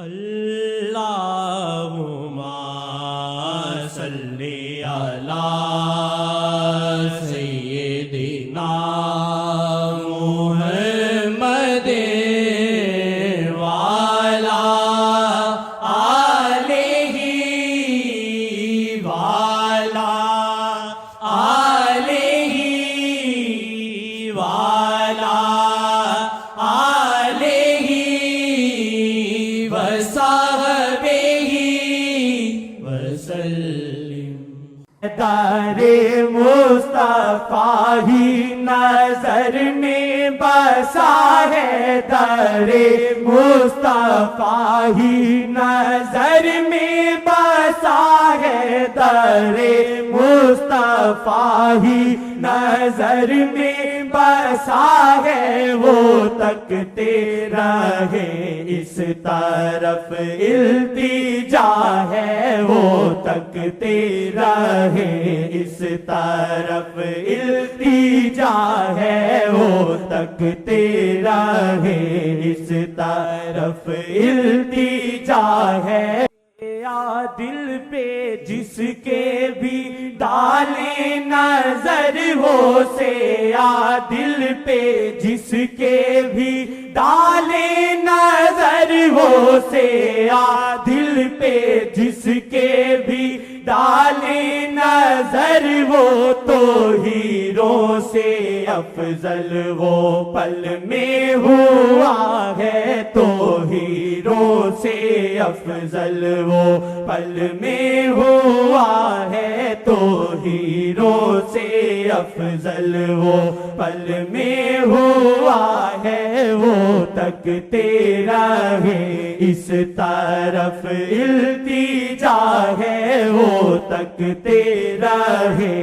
اللہم صلی علی سیدنا محمد وعلی آلہ وعلی آلہ وعلی آلہ وصحبہ وسلم۔ در مصطفیٰ ہی نظر میں بسا ہے، در مصطفیٰ ہی نظر میں بسا ہے، در مصطفیٰ ہی نظر میں بسا ہے، وہ تکتے رہے اس طرف التجا ہے، وہ تکتے رہے اس طرف التجا ہے، وہ تکتے رہے اس طرف التجا ہے۔ یا دل پہ جس کے بھی ڈالے نظر ہو سے، یا دل پہ جس کے بھی ڈالے نظر ہو سے، یا دل پہ جس کے بھی ڈالے نظر وہ تو ہیروں سے افضل وہ پل میں ہوا ہے، تو ہیروں سے افضل وہ پل میں ہوا ہے، تو ہیروں سے افضل وہ پل میں ہوا ہے، وہ تکتے رہے اس طرف التجا ہے، وہ تکتے رہے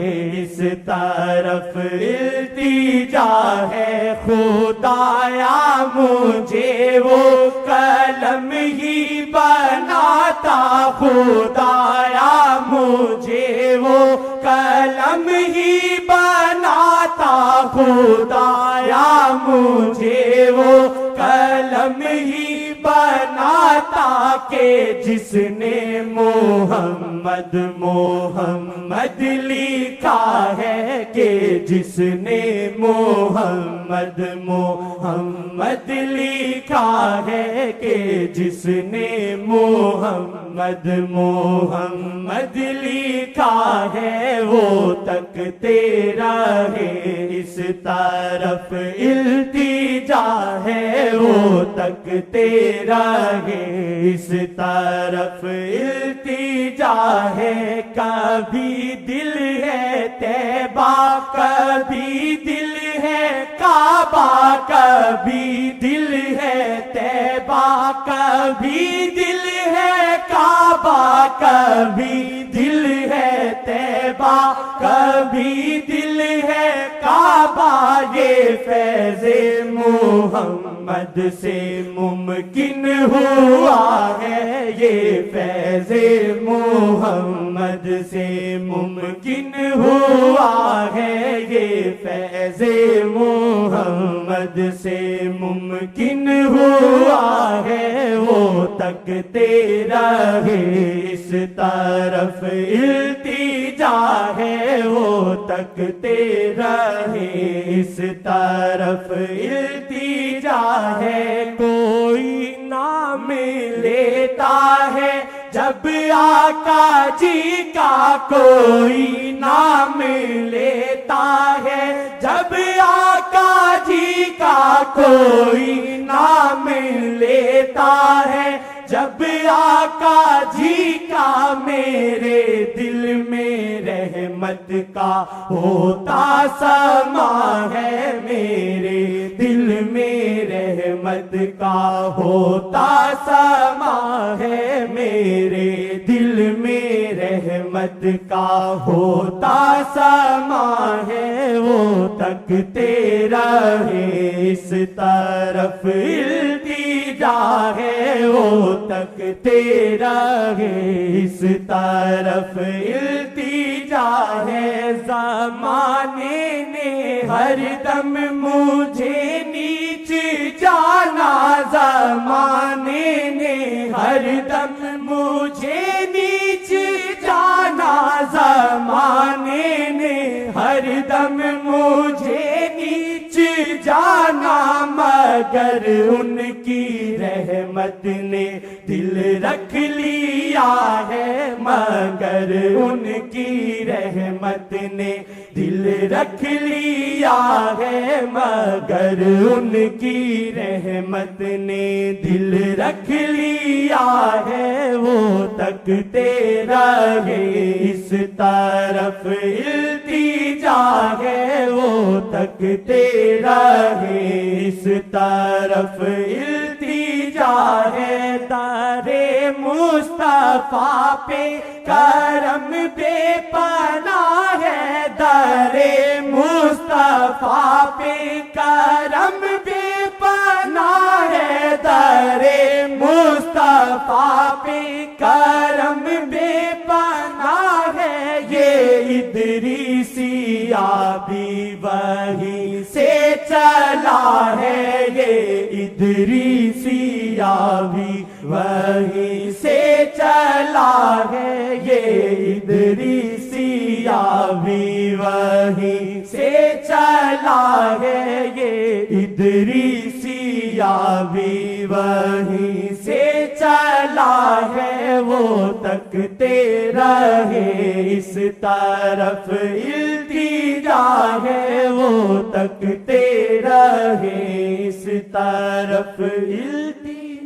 اس طرف التجا ہے۔ خدایا مجھے وہ قلم ہی بناتا، خدایا مجھے وہ قلم ہی بناتا، خدایا مجھے وہ قلم ہی بناتا کہ جس نے محمد محمد لکھا ہے، کہ جس نے محمد محمد لکھا ہے، کہ جس نے محمد محمد لکھا ہے، وہ تکتے رہے اس طرف التجا ہے، وہ تکتے رہے اس طرف التجا ہے۔ کبھی دل ہے طیبہ، کبھی دل ہے کعبہ، کبھی دل ہے طیبہ، کبھی دل ہے کعبہ، کبھی دل ہے طیبہ، کبھی دل ہے کعبہ، یہ فیض محمد سے ممکن ہوا ہے، یہ فیض محمد سے ممکن ہوا ہے، یہ فیض محمد سے ممکن ہوا ہے، وہ تکتے رہے اس طرف التجا ہے، وہ تکتے رہے اس طرف التجا ہے۔ کوئی نام لیتا ہے جب آقا جی کا، کوئی نام لیتا ہے جب آقا جی کا، کوئی نام لیتا ہے جب آقا جی کا، میرے دل میں رحمت کا ہوتا سما ہے، میرے دل میں رحمت کا ہوتا سما ہے، میرے دل میں رحمت کا ہوتا سما ہے، وہ تکتے رہے اس طرف التجا ہے، وہ تکتے رہے اس طرف التجا ہے۔ زمانے نے ہر دم مجھے نیچ جانا، زمانے نے ہر دم مجھے نیچ جانا زمانے نے ہر دم مجھے نیچ جانا مگر ان کی رحمت نے دل رکھ لیا ہے مگر ان کی رحمت نے دل رکھ لیا ہے مگر ان کی رحمت نے دل رکھ لیا ہے وہ تکتے رہے اس طرف التجا ہے وہ تکتے رہے اس طرف التجا ہے در مصطفیٰ پہ کرم بے پناہ ہے در مصطفیٰ پہ کرم بے پناہ ہے در مصطفیٰ پہ کرم بے پناہ ہے یہ ادریسیہ بھی وہیں سے چلا ہے یہ ادریسیہ بھی وہیں سے چلا ہے یہ ادریسیہ بھی وہیں سے چلا ہے یہ ادریسیہ بھی وہیں سے چلا ہے وہ تکتے رہے اس طرف التجا ہے وہ تکتے رہے اس طرف التجا